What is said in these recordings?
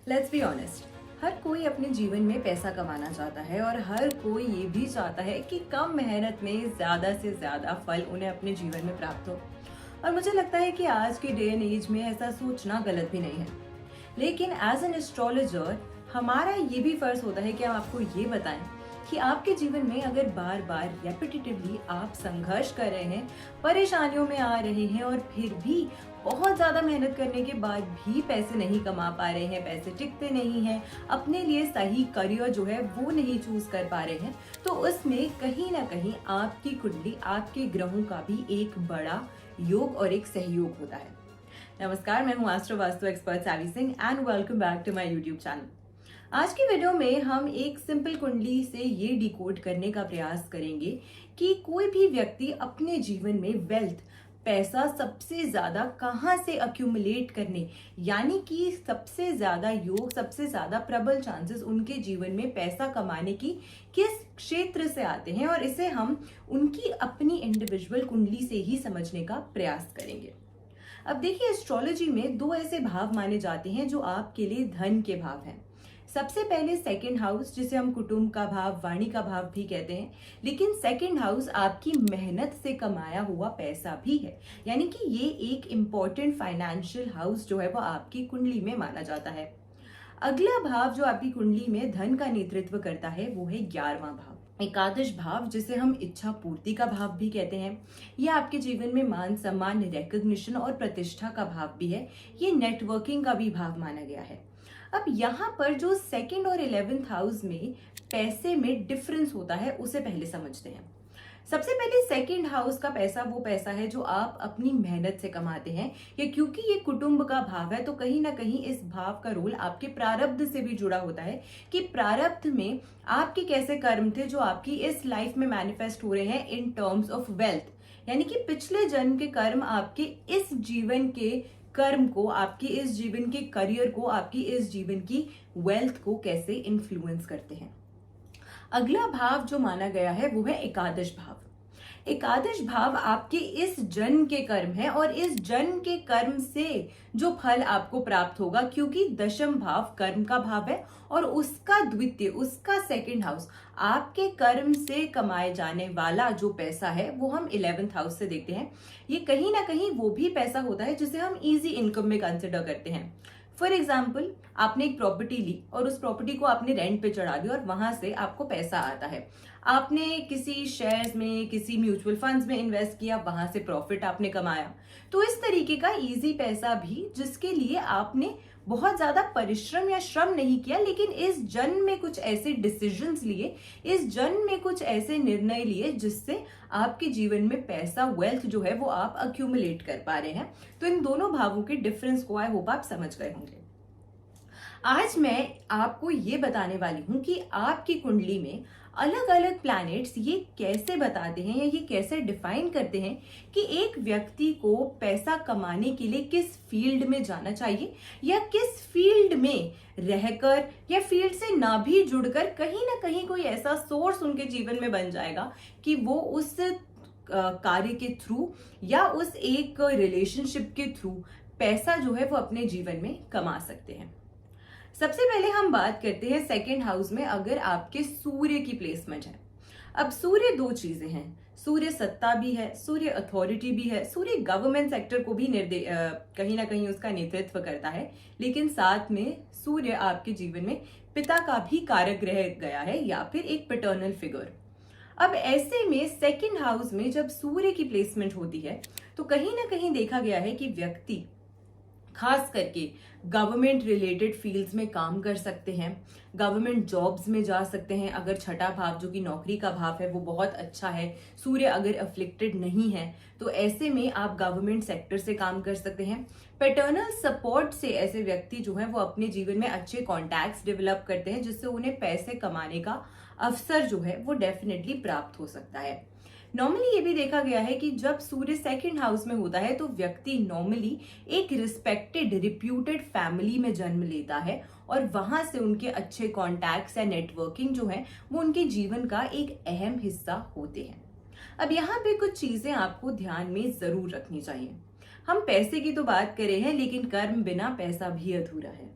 Let's be honest, हर कोई अपने जीवन में पैसा कमाना चाहता है और हर कोई ये भी चाहता है कि कम मेहनत में ज्यादा से ज्यादा फल उन्हें अपने जीवन में प्राप्त हो। और मुझे लगता है कि आज के डे एंड एज में ऐसा सोचना गलत भी नहीं है। लेकिन एज एन एस्ट्रोलॉजर हमारा ये भी फर्ज होता है कि हम आपको ये बताएं कि आपके जीवन में अगर बार बार रेपिटेटिवली आप संघर्ष कर रहे हैं, परेशानियों में आ रहे हैं और फिर भी बहुत ज्यादा मेहनत करने के बाद भी पैसे नहीं कमा पा रहे हैं, पैसे टिकते नहीं हैं, अपने लिए सही करियर जो है वो नहीं चूज कर पा रहे हैं, तो उसमें कहीं ना कहीं आपकी कुंडली, आपके ग्रहों का भी एक बड़ा योग और एक सहयोग होता है। नमस्कार, मैं हूँ astro vastu expert Savi Singh and welcome back to my YouTube channel. आज की वीडियो में हम एक सिंपल कुंडली से ये डिकोड करने का प्रयास करेंगे कि कोई भी व्यक्ति अपने जीवन में वेल्थ, पैसा सबसे ज्यादा कहाँ से अक्यूमुलेट करने, यानी कि सबसे ज्यादा योग, सबसे ज्यादा प्रबल चांसेस उनके जीवन में पैसा कमाने की किस क्षेत्र से आते हैं, और इसे हम उनकी अपनी इंडिविजुअल कुंडली से ही समझने का प्रयास करेंगे। अब देखिए, एस्ट्रोलॉजी में दो ऐसे भाव माने जाते हैं जो आपके लिए धन के भाव हैं। सबसे पहले सेकंड हाउस, जिसे हम कुटुंब का भाव, वाणी का भाव भी कहते हैं, लेकिन सेकंड हाउस आपकी मेहनत से कमाया हुआ पैसा भी है, यानी कि ये एक इम्पॉर्टेंट फाइनेंशियल हाउस जो है वो आपकी कुंडली में माना जाता है। अगला भाव जो आपकी कुंडली में धन का नेतृत्व करता है वो है 11वां भाव, एकादश भाव, जिसे हम इच्छा पूर्ति का भाव भी कहते हैं। यह आपके जीवन में मान सम्मान, रिकॉग्निशन और प्रतिष्ठा का भाव भी है। ये नेटवर्किंग का भी भाव माना गया है। अब यहाँ पर जो सेकंड और 11th हाउस में पैसे में डिफरेंस होता है उसे पहले समझते हैं। सबसे पहले सेकंड हाउस का पैसा वो पैसा है जो आप अपनी मेहनत से कमाते हैं, या क्योंकि ये कुटुंब का भाव है तो कहीं ना कहीं इस भाव का रोल आपके प्रारब्ध से भी जुड़ा होता है कि प्रारब्ध में आपके कैसे कर्म थे जो आपकी इस लाइफ में मैनिफेस्ट हो रहे हैं इन टर्म्स ऑफ वेल्थ, यानी कि पिछले जन्म के कर्म आपके इस जीवन के कर्म को, आपके इस जीवन के करियर को, आपकी इस जीवन की वेल्थ को कैसे इन्फ्लुएंस करते हैं। अगला भाव जो माना गया है वो है एकादश भाव। एकादश भाव आपके इस जन्म के कर्म है और इस जन्म के कर्म से जो फल आपको प्राप्त होगा, क्योंकि दशम भाव कर्म का भाव है और उसका द्वितीय, उसका सेकंड हाउस आपके कर्म से कमाए जाने वाला जो पैसा है वो हम 11th हाउस से देखते हैं। ये कहीं ना कहीं वो भी पैसा होता है जिसे हम इजी इनकम में कंसिडर करते हैं। फॉर एग्जाम्पल, आपने एक प्रॉपर्टी ली और उस प्रॉपर्टी को आपने रेंट पे चढ़ा दिया और वहां से आपको पैसा आता है। आपने किसी शेयर्स में, किसी म्यूचुअल फंड्स में इन्वेस्ट किया, वहां से प्रॉफिट आपने कमाया। तो इस तरीके का इजी पैसा भी, जिसके लिए आपने बहुत ज्यादा परिश्रम या श्रम नहीं किया, लेकिन इस जन्म में कुछ ऐसे डिसीजंस लिए, इस जन्म में कुछ ऐसे निर्णय लिए जिससे आपके जीवन में पैसा, वेल्थ जो है वो आप अक्यूमुलेट कर पा रहे हैं। तो इन दोनों भावों के डिफरेंस को आई होप आप समझ गए होंगे। आज मैं आपको ये बताने वाली हूं कि आपकी कुंडली में अलग अलग प्लैनेट्स ये कैसे बताते हैं या ये कैसे डिफाइन करते हैं कि एक व्यक्ति को पैसा कमाने के लिए किस फील्ड में जाना चाहिए, या किस फील्ड में रहकर या फील्ड से ना भी जुड़कर कहीं ना कहीं कोई ऐसा सोर्स उनके जीवन में बन जाएगा कि वो उस कार्य के थ्रू या उस एक रिलेशनशिप के थ्रू पैसा जो है वो अपने जीवन में कमा सकते हैं। सबसे पहले हम बात करते हैं सेकंड हाउस में अगर आपके सूर्य की प्लेसमेंट है। अब सूर्य दो चीजें हैं, सूर्य सत्ता भी है, सूर्य अथॉरिटी भी है, सूर्य गवर्नमेंट सेक्टर को भी कहीं ना कहीं उसका नेतृत्व करता है, लेकिन साथ में सूर्य आपके जीवन में पिता का भी कारक रह गया है या फिर एक पैटर्नल फिगर। अब ऐसे में सेकंड हाउस में जब सूर्य की प्लेसमेंट होती है तो कहीं ना कहीं देखा गया है कि व्यक्ति खास करके गवर्नमेंट रिलेटेड फील्ड्स में काम कर सकते हैं, गवर्नमेंट जॉब्स में जा सकते हैं अगर छठा भाव जो कि नौकरी का भाव है वो बहुत अच्छा है, सूर्य अगर अफ्लिक्टेड नहीं है तो ऐसे में आप गवर्नमेंट सेक्टर से काम कर सकते हैं। पैटर्नल सपोर्ट से ऐसे व्यक्ति जो है वो अपने जीवन में अच्छे कॉन्टैक्ट्स डेवलप करते हैं जिससे उन्हें पैसे कमाने का अवसर जो है वो डेफिनेटली प्राप्त हो सकता है। नॉर्मली ये भी देखा गया है कि जब सूर्य सेकंड हाउस में होता है तो व्यक्ति नॉर्मली एक रिस्पेक्टेड, रिप्यूटेड फैमिली में जन्म लेता है और वहां से उनके अच्छे कॉन्टैक्ट्स या नेटवर्किंग जो है वो उनके जीवन का एक अहम हिस्सा होते हैं। अब यहाँ पे कुछ चीजें आपको ध्यान में जरूर रखनी चाहिए। हम पैसे की तो बात कर रहे हैं, लेकिन कर्म बिना पैसा भी अधूरा है।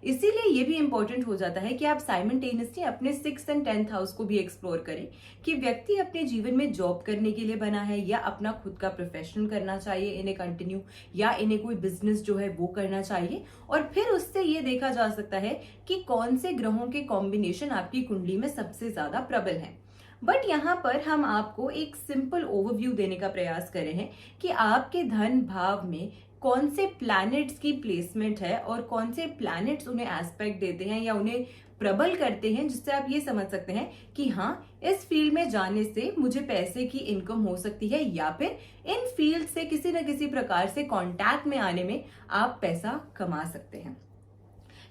इसीलिए ये भी इंपॉर्टेंट हो जाता है कि आप साइमल्टेनियसली अपने 6th एंड 10th हाउस को भी एक्सप्लोर करें कि व्यक्ति अपने जीवन में जॉब करने के लिए बना है या अपना खुद का प्रोफेशन करना चाहिए इन्हें कंटिन्यू, या इन्हें कोई बिजनेस जो है वो करना चाहिए। और फिर उससे ये देखा जा सकता है कि कौन से ग्रहों के कॉम्बिनेशन आपकी कुंडली में सबसे ज्यादा प्रबल है। बट यहाँ पर हम आपको एक सिंपल ओवरव्यू देने का प्रयास कर रहे हैं कि आपके धन भाव में कौन से प्लैनेट्स की प्लेसमेंट है और कौन से प्लैनेट्स उन्हें एस्पेक्ट देते हैं या उन्हें प्रबल करते हैं, जिससे आप ये समझ सकते हैं कि हाँ, इस फील्ड में जाने से मुझे पैसे की इनकम हो सकती है, या फिर इन फील्ड से किसी न किसी प्रकार से कांटेक्ट में आने में आप पैसा कमा सकते हैं।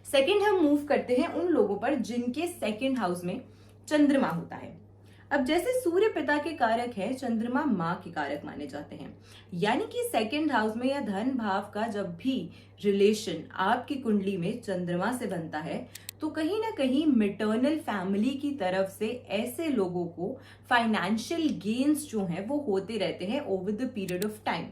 सेकंड, हम मूव करते हैं उन लोगों पर जिनके सेकंड हाउस में चंद्रमा होता है। अब जैसे सूर्य पिता के कारक है, चंद्रमा माँ के कारक माने जाते हैं। यानी कि सेकंड हाउस में या धन भाव का जब भी रिलेशन आपकी कुंडली में चंद्रमा से बनता है, तो कहीं ना कहीं मिटर्नल फैमिली की तरफ से ऐसे लोगों को फाइनेंशियल गेन्स जो हैं वो होते रहते हैं over the period of time.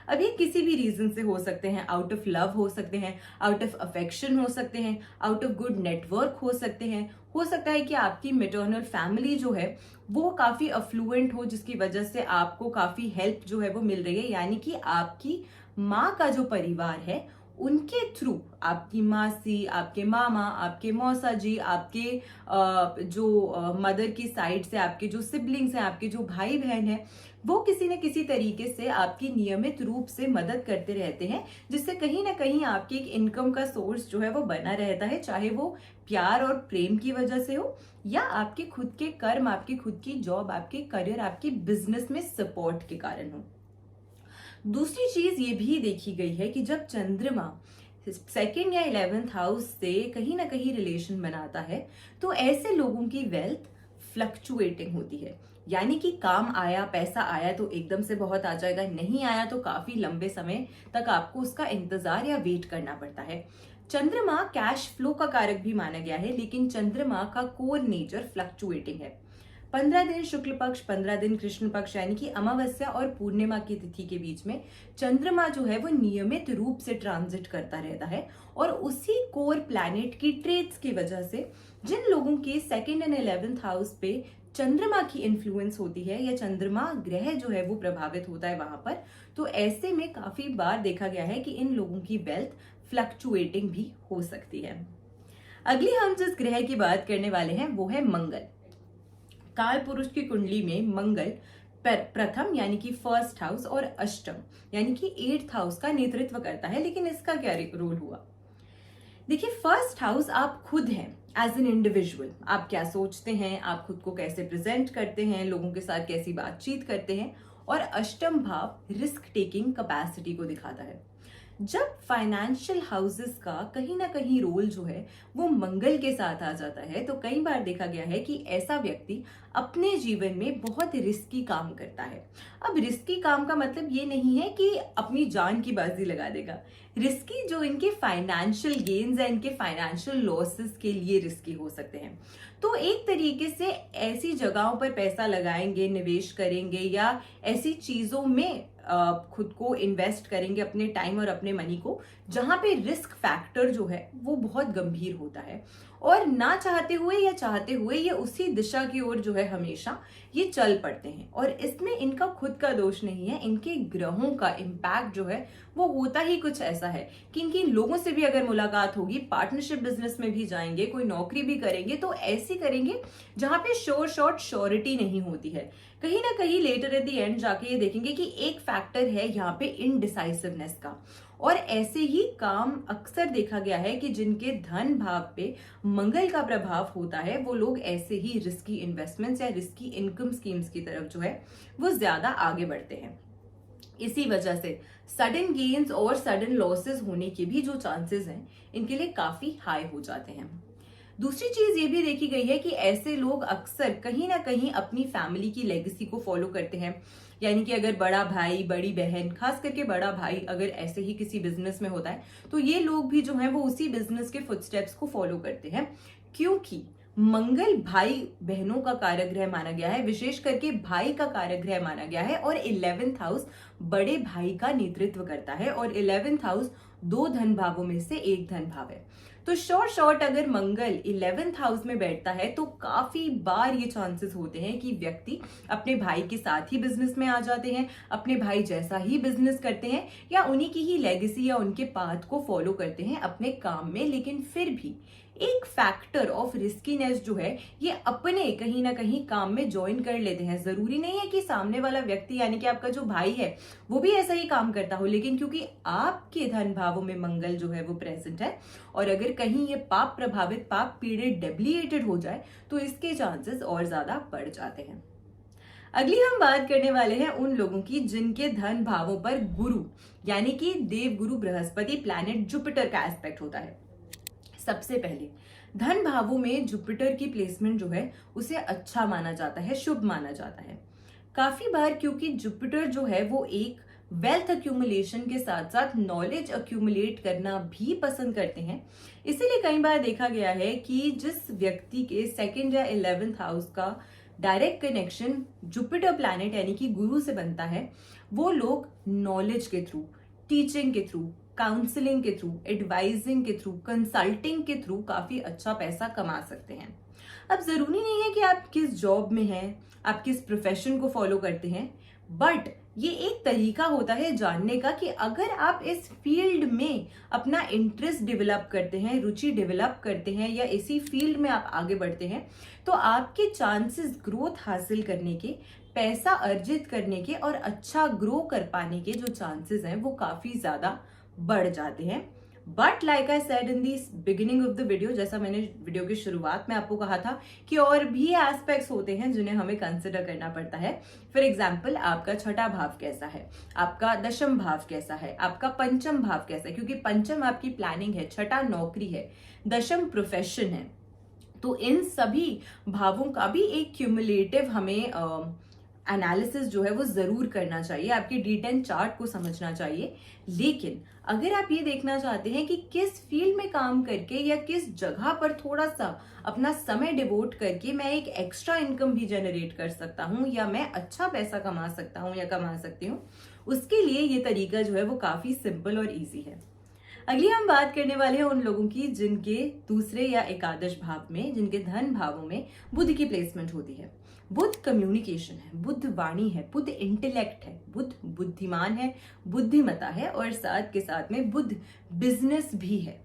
अब ये किसी भी रीजन से हो सकते हैं, आउट ऑफ लव हो सकते हैं, आउट ऑफ अफेक्शन हो सकते हैं, आउट ऑफ गुड नेटवर्क हो सकते हैं। हो सकता है कि आपकी मैटरनल फैमिली जो है वो काफी अफ्लुएंट हो, जिसकी वजह से आपको काफी हेल्प जो है वो मिल रही है। यानी कि आपकी माँ का जो परिवार है उनके थ्रू आपकी मासी, आपके मामा, आपके मौसा जी, आपके जो मदर की साइड से आपके जो सिबलिंग्स हैं, आपके जो भाई बहन हैं, वो किसी न किसी तरीके से आपकी नियमित रूप से मदद करते रहते हैं, जिससे कहीं ना कहीं आपकी एक इनकम का सोर्स जो है वो बना रहता है, चाहे वो प्यार और प्रेम की वजह से हो या आपके खुद के कर्म, आपकी खुद की जॉब, आपके करियर, आपकी बिजनेस में सपोर्ट के कारण हो। दूसरी चीज ये भी देखी गई है कि जब चंद्रमा सेकेंड या 11th हाउस से कहीं ना कहीं रिलेशन बनाता है, तो ऐसे लोगों की वेल्थ फ्लक्चुएटिंग होती है। यानी कि काम आया, पैसा आया तो एकदम से बहुत आ जाएगा, नहीं आया तो काफी लंबे समय तक आपको उसका इंतजार या वेट करना पड़ता है। चंद्रमा कैश फ्लो का कारक भी माना गया है, लेकिन चंद्रमा का कोर नेचर फ्लक्चुएटिंग है। 15 दिन शुक्ल पक्ष, 15 दिन कृष्ण पक्ष, यानी कि अमावस्या और पूर्णिमा की तिथि के बीच में चंद्रमा जो है वो नियमित रूप से ट्रांजिट करता रहता है। और उसी कोर प्लैनेट की ट्रेड्स की वजह से जिन लोगों के सेकेंड एंड 11th हाउस पे चंद्रमा की इन्फ्लुएंस होती है या चंद्रमा ग्रह जो है वो प्रभावित होता है वहां पर, तो ऐसे में काफी बार देखा गया है कि इन लोगों की वेल्थ फ्लक्चुएटिंग भी हो सकती है। अगली हम जिस ग्रह की बात करने वाले हैं वो है मंगल। काल पुरुष की कुंडली में मंगल प्रथम यानी कि फर्स्ट हाउस और अष्टम यानी कि 8th हाउस का नेतृत्व करता है। लेकिन इसका क्या रोल हुआ? देखिए, फर्स्ट हाउस आप खुद हैं एज एन इंडिविजुअल, आप क्या सोचते हैं, आप खुद को कैसे प्रेजेंट करते हैं, लोगों के साथ कैसी बातचीत करते हैं। और अष्टम भाव रिस्क टेकिंग कैपेसिटी को दिखाता है। जब फाइनेंशियल हाउसेस का कहीं ना कहीं रोल जो है वो मंगल के साथ आ जाता है, तो कई बार देखा गया है कि ऐसा व्यक्ति अपने जीवन में बहुत रिस्की काम करता है। अब रिस्की काम का मतलब ये नहीं है कि अपनी जान की बाजी लगा देगा। रिस्की जो इनके फाइनेंशियल गेन्स है, इनके फाइनेंशियल लॉसेस के लिए रिस्की हो सकते हैं। तो एक तरीके से ऐसी जगहों पर पैसा लगाएंगे, निवेश करेंगे या ऐसी चीजों में खुद को इन्वेस्ट करेंगे, अपने टाइम और अपने मनी को, जहां पे रिस्क फैक्टर जो है वो बहुत गंभीर होता है। और ना चाहते हुए या चाहते हुए ये उसी दिशा की ओर जो है हमेशा ये चल पड़ते हैं। और इसमें इनका खुद का दोष नहीं है, इनके ग्रहों का इम्पैक्ट जो है वो होता ही कुछ ऐसा है कि इनकी लोगों से भी अगर मुलाकात होगी, पार्टनरशिप बिजनेस में भी जाएंगे, कोई नौकरी भी करेंगे, तो ऐसी करेंगे जहां पे शॉर्ट श्योरिटी नहीं होती है। कहीं ना कहीं लेटर एट द एंड जाके ये देखेंगे कि एक फैक्टर है यहाँ पे इनडिसाइसिवनेस का। और ऐसे ही काम अक्सर देखा गया है कि जिनके धन भाव पे मंगल का प्रभाव होता है, वो लोग ऐसे ही रिस्की इन्वेस्टमेंट्स या रिस्की इनकम स्कीम्स की तरफ जो है वो ज्यादा आगे बढ़ते हैं। इसी वजह से सडन गेन्स और सडन लॉसेस होने के भी जो चांसेस हैं इनके लिए काफी हाई हो जाते हैं। दूसरी चीज ये भी देखी गई है कि ऐसे लोग अक्सर कहीं ना कहीं अपनी फैमिली की लेगेसी को फॉलो करते हैं। यानी कि अगर बड़ा भाई, बड़ी बहन, खास करके बड़ा भाई अगर ऐसे ही किसी बिजनेस में होता है, तो ये लोग भी जो है वो उसी बिजनेस के फुटस्टेप्स को फॉलो करते हैं, क्योंकि मंगल भाई बहनों का कारक ग्रह माना गया है, विशेष करके भाई का कारक ग्रह माना गया है। और 11th हाउस बड़े भाई का नेतृत्व करता है और 11th हाउस 2 धन भावों में से एक धन भाव है। तो शॉर्ट अगर मंगल 11th हाउस में बैठता है तो काफी बार ये चांसेस होते हैं कि व्यक्ति अपने भाई के साथ ही बिजनेस में आ जाते हैं, अपने भाई जैसा ही बिजनेस करते हैं या उन्हीं की ही लेगेसी या उनके पाथ को फॉलो करते हैं अपने काम में। लेकिन फिर भी एक फैक्टर ऑफ रिस्कीनेस जो है ये अपने कहीं ना कहीं काम में ज्वाइन कर लेते हैं। जरूरी नहीं है कि सामने वाला व्यक्ति यानी कि आपका जो भाई है वो भी ऐसा ही काम करता हो, लेकिन क्योंकि आपके धन भावों में मंगल जो है वो प्रेजेंट है और अगर कहीं ये पाप प्रभावित, पाप पीड़ित, डेबिलिएटेड हो जाए तो इसके चांसेस और ज्यादा बढ़ जाते हैं। अगली हम बात करने वाले हैं उन लोगों की जिनके धन भावों पर गुरु यानी कि देव गुरु बृहस्पति प्लैनेट जुपिटर का एस्पेक्ट होता है। सबसे पहले धन भावों में जुपिटर की प्लेसमेंट जो है उसे अच्छा माना जाता है, शुभ माना जाता है। काफी बार क्योंकि जुपिटर जो है वो एक वेल्थ अक्यूमुलेशन के साथ साथ नॉलेज अक्यूमुलेट करना भी पसंद करते हैं, इसीलिए कई बार देखा गया है कि जिस व्यक्ति के 2nd या 11th हाउस का डायरेक्ट कनेक्शन जुपिटर प्लैनेट यानी कि गुरु से बनता है, वो लोग नॉलेज के थ्रू, टीचिंग के थ्रू, काउंसलिंग के थ्रू, एडवाइजिंग के थ्रू, कंसल्टिंग के थ्रू काफी अच्छा पैसा कमा सकते हैं। अब जरूरी नहीं है कि आप किस जॉब में हैं, आप किस प्रोफेशन को फॉलो करते हैं, बट ये एक तरीका होता है जानने का कि अगर आप इस फील्ड में अपना इंटरेस्ट डेवलप करते हैं, रुचि डेवलप करते हैं या इसी फील्ड में आप आगे बढ़ते हैं तो आपके चांसेस ग्रोथ हासिल करने के, पैसा अर्जित करने के और अच्छा ग्रो कर पाने के जो चांसेस हैं वो काफी ज्यादा बढ़ जाते हैं। But like I said in the beginning of the video, जैसा मैंने वीडियो की शुरुआत में आपको कहा था कि और भी एस्पेक्ट्स होते हैं जिन्हें हमें कंसिडर करना पड़ता है। फॉर एग्जाम्पल, आपका छठा भाव कैसा है, आपका दशम भाव कैसा है, आपका पंचम भाव कैसा है, क्योंकि पंचम आपकी प्लानिंग है, छठा नौकरी है, दशम प्रोफेशन है। तो इन सभी भावों का भी एक क्यूमुलेटिव हमें एनालिसिस जो है वो जरूर करना चाहिए, आपके D10 चार्ट को समझना चाहिए। लेकिन अगर आप ये देखना चाहते हैं कि किस फील्ड में काम करके या किस जगह पर थोड़ा सा अपना समय डिवोट करके मैं एक एक्स्ट्रा इनकम भी जनरेट कर सकता हूं या मैं अच्छा पैसा कमा सकता हूं या कमा सकती हूं, उसके लिए ये तरीका जो है वो काफी सिंपल और इजी है। अगली हम बात करने वाले हैं उन लोगों की जिनके दूसरे या एकादश भाव में, जिनके धन भावों में बुध की प्लेसमेंट होती है। बुध कम्युनिकेशन है, बुध वाणी है, बुध इंटेलेक्ट है, बुध बुद्धिमान है, बुद्धिमता है और साथ के साथ में बुध बिजनेस भी है।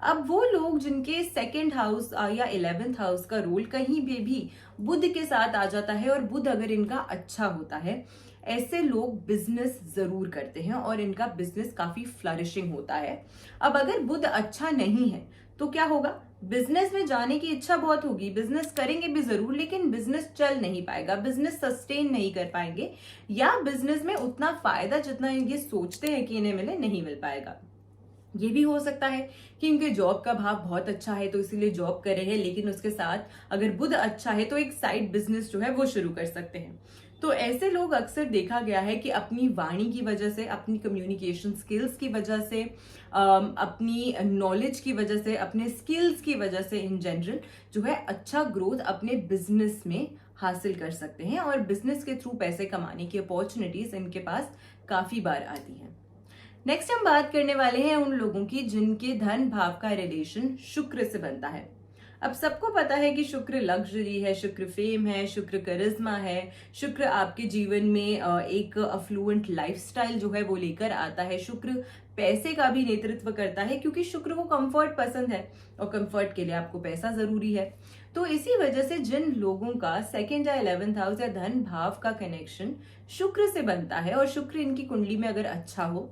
अब वो लोग जिनके 2nd हाउस या 11th हाउस का रोल कहीं भी बुध के साथ आ जाता है और बुध अगर इनका अच्छा होता है, ऐसे लोग बिजनेस जरूर करते हैं और इनका बिजनेस काफी फ्लरिशिंग होता है। अब अगर बुध अच्छा नहीं है तो क्या होगा, बिजनेस में जाने की इच्छा बहुत होगी, बिजनेस करेंगे भी जरूर लेकिन बिजनेस चल नहीं पाएगा, बिजनेस सस्टेन नहीं कर पाएंगे या बिजनेस में उतना फायदा जितना ये सोचते हैं कि इन्हें मिले नहीं मिल पाएगा। ये भी हो सकता है कि इनके जॉब का भाव बहुत अच्छा है तो इसीलिए जॉब कर रहे हैं, लेकिन उसके साथ अगर बुध अच्छा है तो एक साइड बिजनेस जो है वो शुरू कर सकते हैं। तो ऐसे लोग अक्सर देखा गया है कि अपनी वाणी की वजह से, अपनी कम्युनिकेशन स्किल्स की वजह से, अपनी नॉलेज की वजह से, अपने स्किल्स की वजह से इन जनरल जो है अच्छा ग्रोथ अपने बिजनेस में हासिल कर सकते हैं और बिजनेस के थ्रू पैसे कमाने की अपॉर्चुनिटीज इनके पास काफी बार आती हैं। नेक्स्ट हम बात करने वाले हैं उन लोगों की जिनके धन भाव का रिलेशन शुक्र से बनता है। अब सबको पता है कि शुक्र लग्जरी है, शुक्र फेम है, शुक्र करिश्मा है, शुक्र आपके जीवन में एक अफ्लुएंट लाइफस्टाइल जो है वो लेकर आता है, शुक्र पैसे का भी नेतृत्व करता है क्योंकि शुक्र को कंफर्ट पसंद है और कंफर्ट के लिए आपको पैसा जरूरी है। तो इसी वजह से जिन लोगों का 2nd या 11th हाउस या धन भाव का कनेक्शन शुक्र से बनता है और शुक्र इनकी कुंडली में अगर अच्छा हो,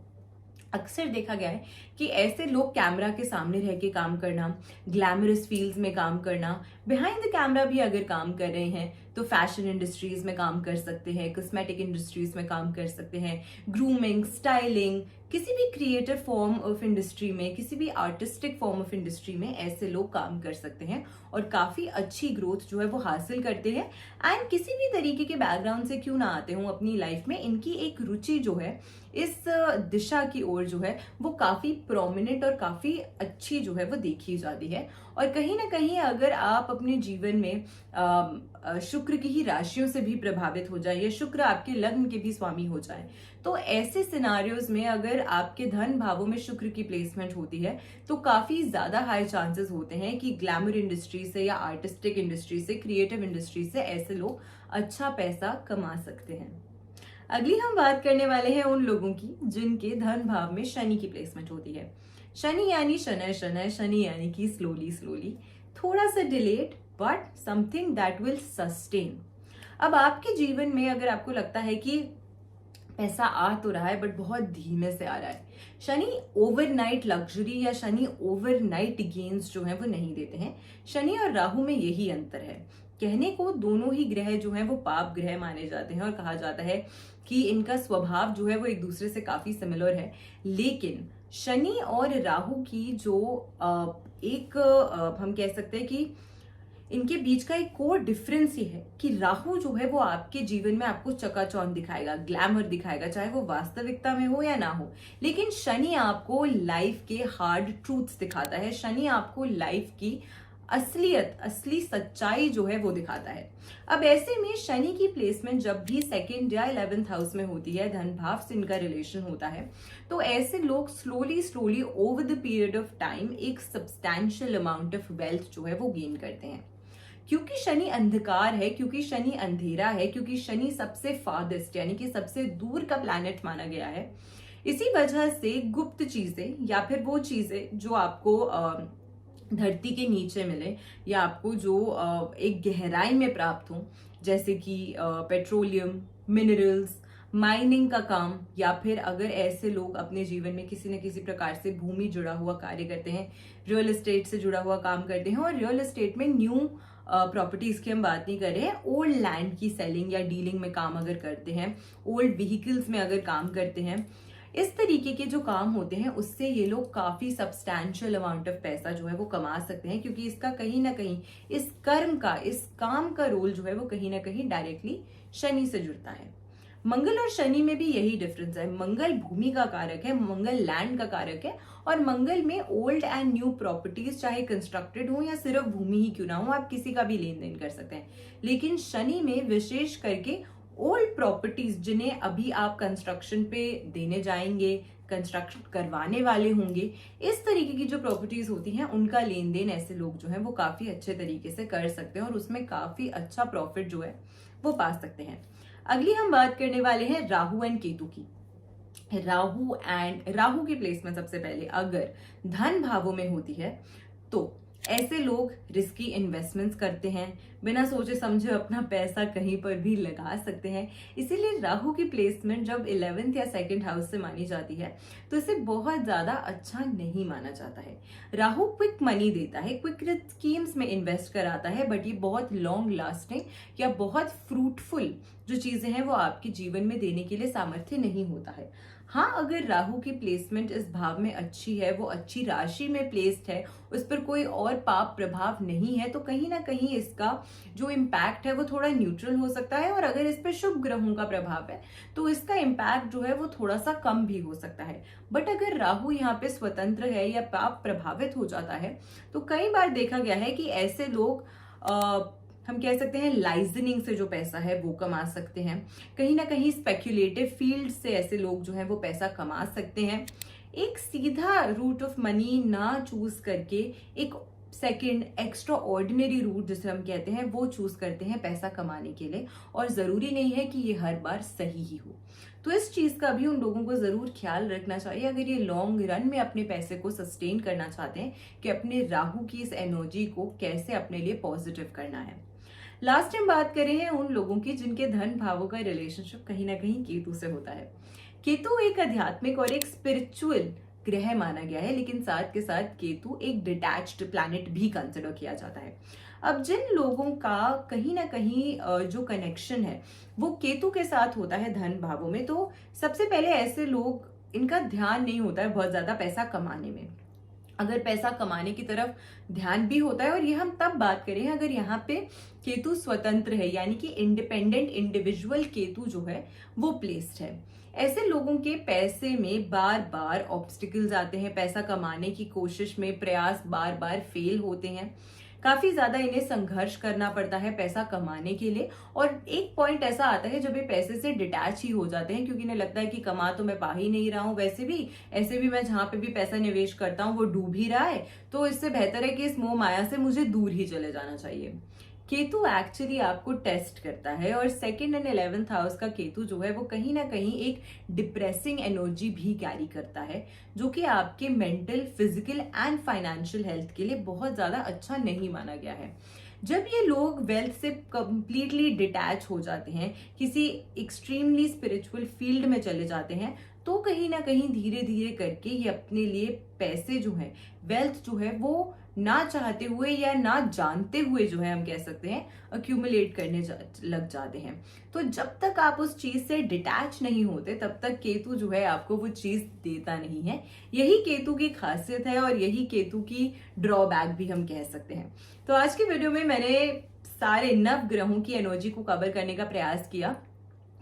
अक्सर देखा गया है कि ऐसे लोग कैमरा के सामने रह के काम करना, ग्लैमरस फील्ड्स में काम करना, बिहाइंड द कैमरा भी अगर काम कर रहे हैं तो फैशन इंडस्ट्रीज में काम कर सकते हैं, कॉस्मेटिक इंडस्ट्रीज में काम कर सकते हैं, ग्रूमिंग, स्टाइलिंग, किसी भी क्रिएटिव फॉर्म ऑफ इंडस्ट्री में, किसी भी आर्टिस्टिक फॉर्म ऑफ इंडस्ट्री में ऐसे लोग काम कर सकते हैं और काफी अच्छी ग्रोथ जो है वो हासिल करते हैं। एंड किसी भी तरीके के बैकग्राउंड से क्यों ना आते हों अपनी लाइफ में, इनकी एक रुचि जो है इस दिशा की ओर जो है वो काफी प्रोमिनेंट और काफी अच्छी जो है वो देखी जाती है। और कहीं ना कहीं अगर आप अपने जीवन में शुक्र की ही राशियों से भी प्रभावित हो जाए या शुक्र आपके लग्न के भी स्वामी हो जाए, तो ऐसे सिनारियोज में अगर आपके धन भावों में शुक्र की प्लेसमेंट होती है तो काफी ज्यादा हाई चांसेस होते हैं कि ग्लैमर इंडस्ट्री से या आर्टिस्टिक इंडस्ट्री से, क्रिएटिव इंडस्ट्री से ऐसे लोग अच्छा पैसा कमा सकते हैं। अगली हम बात करने वाले हैं उन लोगों की जिनके धन भाव में शनि की प्लेसमेंट होती है। शनि यानी शनय शनय, शनि यानी कि स्लोली स्लोली, थोड़ा सा delayed but something that will sustain. अब आपके जीवन में अगर आपको लगता है कि पैसा आ तो रहा है बट बहुत धीमे से आ रहा है, शनि ओवरनाइट लग्जरी या शनि ओवरनाइट गेन्स जो है वो नहीं देते हैं। शनि और राहु में यही अंतर है। कहने को दोनों ही ग्रह जो हैं वो पाप ग्रह माने जाते हैं और कहा जाता है कि इनका स्वभाव जो है वो एक दूसरे से काफी सिमिलर है, लेकिन शनि और राहु की जो हम कह सकते हैं कि इनके बीच का एक कोर डिफरेंस ये है कि राहु जो है वो आपके जीवन में आपको चकाचौंध दिखाएगा, ग्लैमर दिखाएगा, चाहे वो वास्तविकता में हो या ना हो। लेकिन शनि आपको लाइफ के हार्ड ट्रूथ्स दिखाता है। शनि आपको लाइफ की असलियत, असली सच्चाई जो है वो दिखाता है। अब ऐसे में शनि की प्लेसमेंट जब भी सेकंड या 11th हाउस में होती है, धन भाव से इनका रिलेशन होता है, तो ऐसे लोग slowly slowly over the period of time एक सब्सटैंशियल अमाउंट ऑफ वेल्थ जो है वो गेन करते हैं। क्योंकि शनि अंधकार है, क्योंकि शनि अंधेरा है, क्योंकि शनि सबसे फार्देस्ट यानी कि सबसे दूर का प्लैनेट माना गया है, इसी वजह से गुप्त चीजें या फिर वो चीजें जो आपको धरती के नीचे मिले या आपको जो एक गहराई में प्राप्त हो, जैसे कि पेट्रोलियम, मिनरल्स, माइनिंग का काम, या फिर अगर ऐसे लोग अपने जीवन में किसी न किसी प्रकार से भूमि जुड़ा हुआ कार्य करते हैं, रियल एस्टेट से जुड़ा हुआ काम करते हैं, और रियल एस्टेट में न्यू प्रॉपर्टीज की हम बात नहीं कर रहे हैं, ओल्ड लैंड की सेलिंग या डीलिंग में काम अगर करते हैं, ओल्ड व्हीकल्स में अगर काम करते हैं, इस तरीके के जो काम होते हैं उससे ये लोग काफी सब्सटैंशियल अमाउंट ऑफ पैसा जो है वो कमा सकते हैं, क्योंकि इसका कहीं ना कहीं इस कर्म का, इस काम का रोल जो है वो कहीं ना कहीं डायरेक्टली शनि से जुड़ता है। मंगल और शनि में भी यही डिफरेंस है। मंगल भूमि का कारक है, मंगल लैंड का कारक है, और मंगल में ओल्ड एंड न्यू प्रॉपर्टीज चाहे कंस्ट्रक्टेड हो या सिर्फ भूमि ही क्यों ना हो, आप किसी का भी लेन देन कर सकते हैं। लेकिन शनि में विशेष करके ओल्ड प्रॉपर्टीज जिन्हें अभी आप कंस्ट्रक्शन पे देने जाएंगे, कंस्ट्रक्शन करवाने वाले होंगे, इस तरीके की जो प्रॉपर्टीज होती हैं उनका लेन देन ऐसे लोग जो हैं वो काफी अच्छे तरीके से कर सकते हैं और उसमें काफी अच्छा प्रॉफिट जो है वो पा सकते हैं। अगली हम बात करने वाले हैं राहु एंड केतु की। राहु की प्लेसमेंट सबसे पहले अगर धन भावों में होती है तो ऐसे लोग रिस्की इन्वेस्टमेंट्स करते हैं, बिना सोचे समझे अपना पैसा कहीं पर भी लगा सकते हैं। इसीलिए राहु की प्लेसमेंट जब 11th या 2nd हाउस से मानी जाती है तो इसे बहुत ज्यादा अच्छा नहीं माना जाता है। राहु क्विक मनी देता है, क्विक स्कीम्स में इन्वेस्ट कराता है, बट ये बहुत लॉन्ग लास्टिंग या बहुत फ्रूटफुल जो चीजें हैं वो आपके जीवन में देने के लिए सामर्थ्य नहीं होता है। हाँ, अगर राहु की प्लेसमेंट इस भाव में अच्छी है, वो अच्छी राशि में प्लेस्ड है, उस पर कोई और पाप प्रभाव नहीं है, तो कहीं ना कहीं इसका जो इम्पैक्ट है वो थोड़ा न्यूट्रल हो सकता है। और अगर इस पर शुभ ग्रहों का प्रभाव है तो इसका इम्पैक्ट जो है वो थोड़ा सा कम भी हो सकता है। बट अगर राहु यहाँ पे स्वतंत्र है या पाप प्रभावित हो जाता है तो कई बार देखा गया है कि ऐसे लोग हम कह सकते हैं लाइजनिंग से जो पैसा है वो कमा सकते हैं। कहीं ना कहीं स्पेक्यूलेटिव फील्ड से ऐसे लोग जो है वो पैसा कमा सकते हैं। एक सीधा रूट ऑफ मनी ना चूज करके एक सेकंड एक्स्ट्रा ऑर्डिनरी रूट जिसे हम कहते हैं वो चूज करते हैं पैसा कमाने के लिए, और जरूरी नहीं है कि ये हर बार सही ही हो। तो इस चीज का भी उन लोगों को जरूर ख्याल रखना चाहिए अगर ये लॉन्ग रन में अपने पैसे को सस्टेन करना चाहते हैं कि अपने राहु की इस एनर्जी को कैसे अपने लिए पॉजिटिव करना है। लास्ट टाइम बात कर रहे हैं उन लोगों की जिनके धन भावों का रिलेशनशिप कहीं ना कहीं केतु से होता है। केतु एक आध्यात्मिक और एक स्पिरिचुअल ग्रह माना गया है, लेकिन साथ के साथ केतु एक डिटैच्ड प्लैनेट भी कंसिडर किया जाता है। अब जिन लोगों का कहीं ना कहीं जो कनेक्शन है वो केतु के साथ होता है धन भावों में, तो सबसे पहले ऐसे लोग, इनका ध्यान नहीं होता है बहुत ज्यादा पैसा कमाने में, अगर पैसा कमाने की तरफ ध्यान भी होता है, और ये हम तब बात करें अगर यहाँ पे केतु स्वतंत्र है, यानी कि इंडिपेंडेंट इंडिविजुअल केतु जो है वो प्लेस्ड है। ऐसे लोगों के पैसे में बार बार ऑब्स्टिकल्स आते हैं, पैसा कमाने की कोशिश में प्रयास बार बार फेल होते हैं, काफी ज्यादा इन्हें संघर्ष करना पड़ता है पैसा कमाने के लिए। और एक पॉइंट ऐसा आता है जब ये पैसे से डिटैच ही हो जाते हैं, क्योंकि इन्हें लगता है कि कमा तो मैं पा ही नहीं रहा हूं, वैसे भी ऐसे भी मैं जहां पे भी पैसा निवेश करता हूं वो डूब ही रहा है, तो इससे बेहतर है कि इस मोह माया से मुझे दूर ही चले जाना चाहिए। केतु एक्चुअली आपको टेस्ट करता है, और सेकंड एंड 11th हाउस का केतु जो है वो कहीं ना कहीं एक डिप्रेसिंग एनर्जी भी कैरी करता है, जो कि आपके mental, physical and financial health के लिए बहुत ज्यादा अच्छा नहीं माना गया है। जब ये लोग वेल्थ से कंप्लीटली डिटैच हो जाते हैं, किसी एक्सट्रीमली स्पिरिचुअल फील्ड में चले जाते हैं, तो कहीं ना कहीं धीरे धीरे करके ये अपने लिए पैसे जो है, वेल्थ जो है वो ना चाहते हुए या ना जानते हुए जो है हम कह सकते हैं अक्यूमुलेट करने लग जाते हैं। तो जब तक आप उस चीज से डिटैच नहीं होते तब तक केतु जो है आपको वो चीज देता नहीं है। यही केतु की खासियत है, और यही केतु की ड्रॉबैक भी हम कह सकते हैं। तो आज की वीडियो में मैंने सारे नव ग्रहों की एनर्जी को कवर करने का प्रयास किया,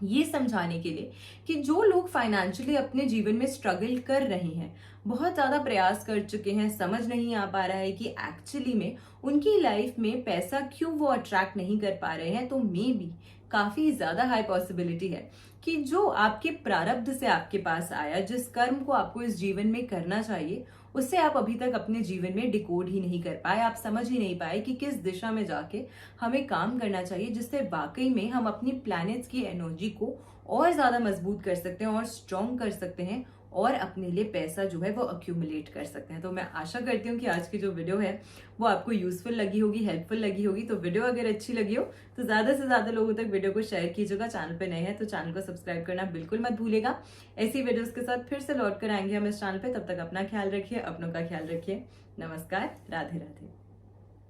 ये समझाने के लिए कि जो लोग फाइनेंशियली अपने जीवन में स्ट्रगल कर रहे हैं, बहुत ज्यादा प्रयास कर चुके हैं, समझ नहीं आ पा रहा है कि एक्चुअली में उनकी लाइफ में पैसा क्यों वो अट्रैक्ट नहीं कर पा रहे हैं, तो मे बी काफी ज्यादा हाई पॉसिबिलिटी है कि जो आपके प्रारब्ध से आपके पास आया, जिस कर्म को आपको इस जीवन में करना चाहिए, उससे आप अभी तक अपने जीवन में डिकोड ही नहीं कर पाए। आप समझ ही नहीं पाए कि किस दिशा में जाके हमें काम करना चाहिए, जिससे वाकई में हम अपनी प्लैनेट्स की एनर्जी को और ज्यादा मजबूत कर सकते हैं और स्ट्रॉन्ग कर सकते हैं, और अपने लिए पैसा जो है वो अक्यूमुलेट कर सकते हैं। तो मैं आशा करती हूँ कि आज की जो वीडियो है वो आपको यूजफुल लगी होगी, हेल्पफुल लगी होगी। तो वीडियो अगर अच्छी लगी हो तो ज्यादा से ज्यादा लोगों तक वीडियो को शेयर कीजिएगा। चैनल पे नए हैं तो चैनल को सब्सक्राइब करना बिल्कुल मत भूलिएगा। ऐसी वीडियोस के साथ फिर से लौट कर आएंगे हम इस चैनल पे। तब तक अपना ख्याल रखिए, अपनों का ख्याल रखिए। नमस्कार, राधे राधे।